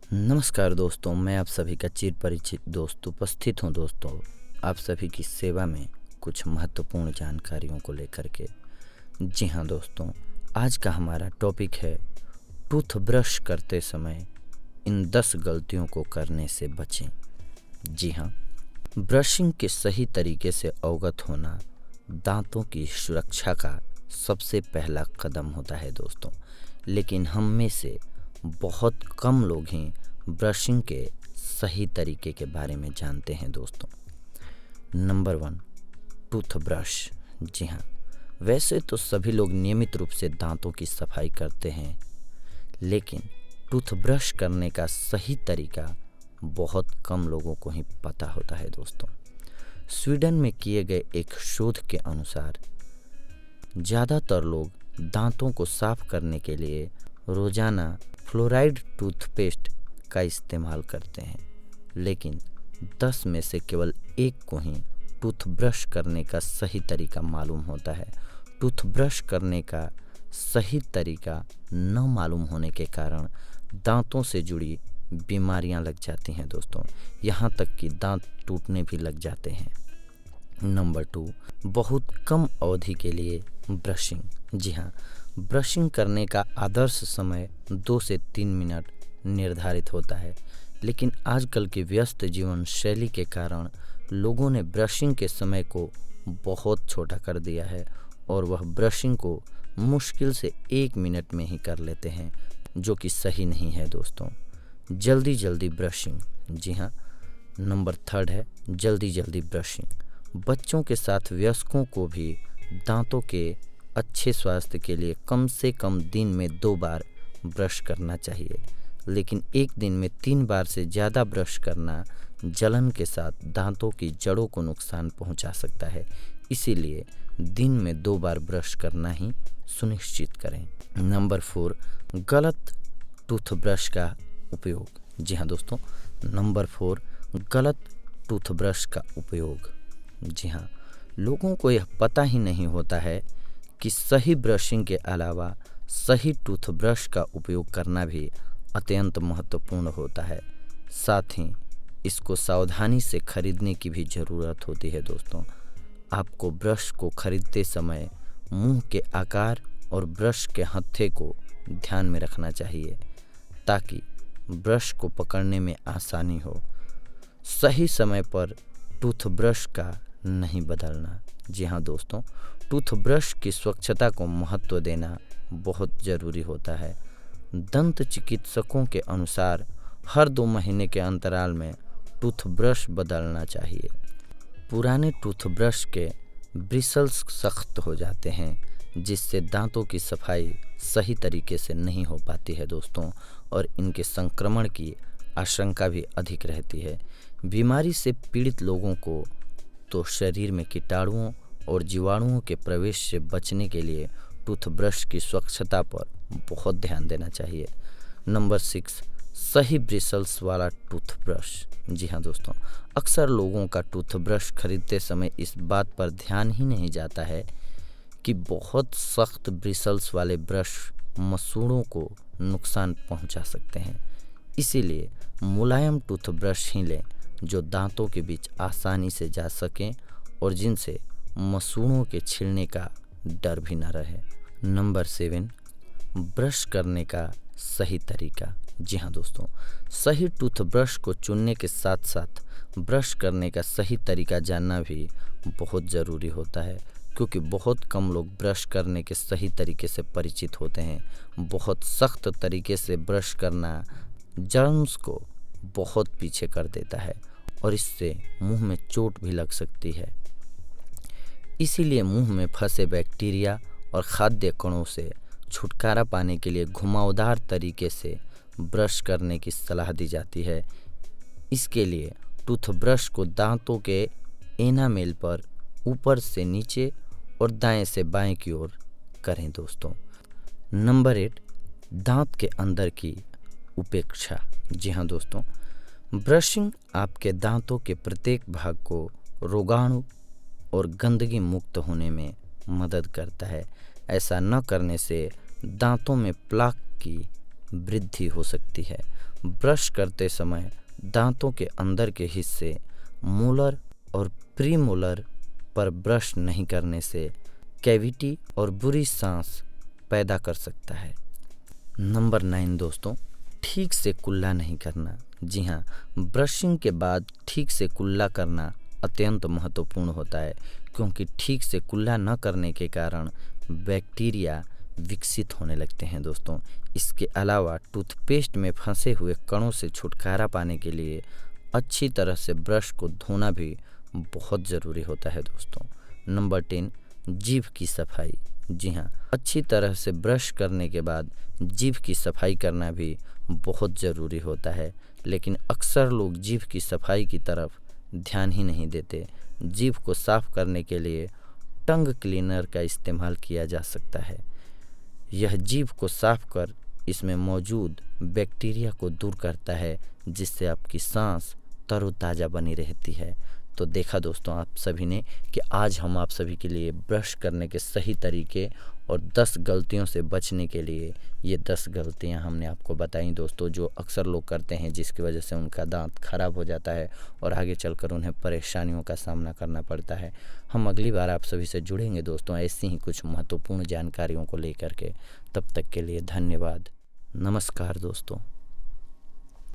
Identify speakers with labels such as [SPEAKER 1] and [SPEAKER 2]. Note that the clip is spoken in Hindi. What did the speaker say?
[SPEAKER 1] नमस्कार दोस्तों, मैं आप सभी का चिर परिचित दोस्त उपस्थित हूँ। दोस्तों, आप सभी की सेवा में कुछ महत्वपूर्ण जानकारियों को लेकर के। जी हाँ दोस्तों, आज का हमारा टॉपिक है टूथ ब्रश करते समय इन 10 गलतियों को करने से बचें। जी हाँ, ब्रशिंग के सही तरीके से अवगत होना दांतों की सुरक्षा का सबसे पहला कदम होता है दोस्तों। लेकिन हम में से बहुत कम लोग ही ब्रशिंग के सही तरीके के बारे में जानते हैं दोस्तों। Number 1, toothbrush. जी हाँ, वैसे तो सभी लोग नियमित रूप से दांतों की सफाई करते हैं, लेकिन टूथब्रश करने का सही तरीका बहुत कम लोगों को ही पता होता है दोस्तों। स्वीडन में किए गए एक शोध के अनुसार ज़्यादातर लोग दांतों को साफ करने के लिए रोज़ाना फ्लोराइड टूथपेस्ट का इस्तेमाल करते हैं, लेकिन 10 में से केवल एक को ही टूथब्रश करने का सही तरीका मालूम होता है। टूथब्रश करने का सही तरीका न मालूम होने के कारण दांतों से जुड़ी बीमारियां लग जाती हैं दोस्तों, यहाँ तक कि दांत टूटने भी लग जाते हैं। नंबर 2, बहुत कम अवधि के लिए ब्रशिंग। जी हाँ, ब्रशिंग करने का आदर्श समय 2 से 3 मिनट निर्धारित होता है, लेकिन आजकल की व्यस्त जीवन शैली के कारण लोगों ने ब्रशिंग के समय को बहुत छोटा कर दिया है और वह ब्रशिंग को मुश्किल से 1 मिनट में ही कर लेते हैं, जो कि सही नहीं है दोस्तों। जल्दी जल्दी ब्रशिंग। जी हाँ, नंबर 3 है जल्दी जल्दी ब्रशिंग। बच्चों के साथ वयस्कों को भी दांतों के अच्छे स्वास्थ्य के लिए कम से कम दिन में 2 बार ब्रश करना चाहिए, लेकिन एक दिन में 3 बार से ज़्यादा ब्रश करना जलन के साथ दांतों की जड़ों को नुकसान पहुंचा सकता है। इसीलिए दिन में 2 बार ब्रश करना ही सुनिश्चित करें। नंबर 4, गलत टूथब्रश का उपयोग। जी हाँ दोस्तों, नंबर 4, गलत टूथब्रश का उपयोग। जी हाँ, लोगों को यह पता ही नहीं होता है कि सही ब्रशिंग के अलावा सही टूथब्रश का उपयोग करना भी अत्यंत महत्वपूर्ण होता है। साथ ही इसको सावधानी से खरीदने की भी ज़रूरत होती है दोस्तों। आपको ब्रश को खरीदते समय मुंह के आकार और ब्रश के हत्थे को ध्यान में रखना चाहिए, ताकि ब्रश को पकड़ने में आसानी हो। सही समय पर टूथब्रश का नहीं बदलना। जी हाँ दोस्तों, टूथब्रश की स्वच्छता को महत्व देना बहुत ज़रूरी होता है। दंत चिकित्सकों के अनुसार हर 2 महीने के अंतराल में टूथब्रश बदलना चाहिए। पुराने टूथब्रश के ब्रिसल्स सख्त हो जाते हैं, जिससे दांतों की सफाई सही तरीके से नहीं हो पाती है दोस्तों, और इनके संक्रमण की आशंका भी अधिक रहती है। बीमारी से पीड़ित लोगों को तो शरीर में कीटाणुओं और जीवाणुओं के प्रवेश से बचने के लिए टूथब्रश की स्वच्छता पर बहुत ध्यान देना चाहिए। नंबर 6, सही ब्रिसल्स वाला टूथब्रश। जी हाँ दोस्तों, अक्सर लोगों का टूथब्रश खरीदते समय इस बात पर ध्यान ही नहीं जाता है कि बहुत सख्त ब्रिसल्स वाले ब्रश मसूड़ों को नुकसान पहुंचा सकते हैं। इसीलिए मुलायम टूथब्रश ही लें, जो दांतों के बीच आसानी से जा सकें और जिनसे मसूड़ों के छिलने का डर भी न रहे। नंबर 7, ब्रश करने का सही तरीका। जी हाँ दोस्तों, सही टूथब्रश को चुनने के साथ साथ ब्रश करने का सही तरीका जानना भी बहुत ज़रूरी होता है, क्योंकि बहुत कम लोग ब्रश करने के सही तरीके से परिचित होते हैं। बहुत सख्त तरीके से ब्रश करना जर्म्स को बहुत पीछे कर देता है और इससे मुंह में चोट भी लग सकती है। इसीलिए मुंह में फंसे बैक्टीरिया और खाद्य कणों से छुटकारा पाने के लिए घुमावदार तरीके से ब्रश करने की सलाह दी जाती है। इसके लिए टूथब्रश को दांतों के एनामेल पर ऊपर से नीचे और दाएं से बाएं की ओर करें दोस्तों। नंबर 8, दांत के अंदर की उपेक्षा। जी हाँ दोस्तों, ब्रशिंग आपके दांतों के प्रत्येक भाग को रोगाणु और गंदगी मुक्त होने में मदद करता है। ऐसा न करने से दांतों में प्लाक की वृद्धि हो सकती है। ब्रश करते समय दांतों के अंदर के हिस्से मोलर और प्रीमोलर पर ब्रश नहीं करने से कैविटी और बुरी सांस पैदा कर सकता है। नंबर 9 दोस्तों, ठीक से कुल्ला नहीं करना। जी हाँ, ब्रशिंग के बाद ठीक से कुल्ला करना अत्यंत महत्वपूर्ण होता है, क्योंकि ठीक से कुल्ला न करने के कारण बैक्टीरिया विकसित होने लगते हैं दोस्तों। इसके अलावा टूथपेस्ट में फंसे हुए कणों से छुटकारा पाने के लिए अच्छी तरह से ब्रश को धोना भी बहुत ज़रूरी होता है दोस्तों। नंबर 10, जीभ की सफाई। जी हाँ, अच्छी तरह से ब्रश करने के बाद जीभ की सफाई करना भी बहुत ज़रूरी होता है, लेकिन अक्सर लोग जीभ की सफाई की तरफ ध्यान ही नहीं देते। जीभ को साफ करने के लिए टंग क्लीनर का इस्तेमाल किया जा सकता है। यह जीभ को साफ कर इसमें मौजूद बैक्टीरिया को दूर करता है, जिससे आपकी सांस तरोताज़ा बनी रहती है। तो देखा दोस्तों आप सभी ने कि आज हम आप सभी के लिए ब्रश करने के सही तरीके और 10 गलतियों से बचने के लिए ये 10 गलतियां हमने आपको बताई दोस्तों, जो अक्सर लोग करते हैं, जिसकी वजह से उनका दांत खराब हो जाता है और आगे चलकर उन्हें परेशानियों का सामना करना पड़ता है। हम अगली बार आप सभी से जुड़ेंगे दोस्तों ऐसी ही कुछ महत्वपूर्ण जानकारियों को लेकर के। तब तक के लिए धन्यवाद। नमस्कार दोस्तों।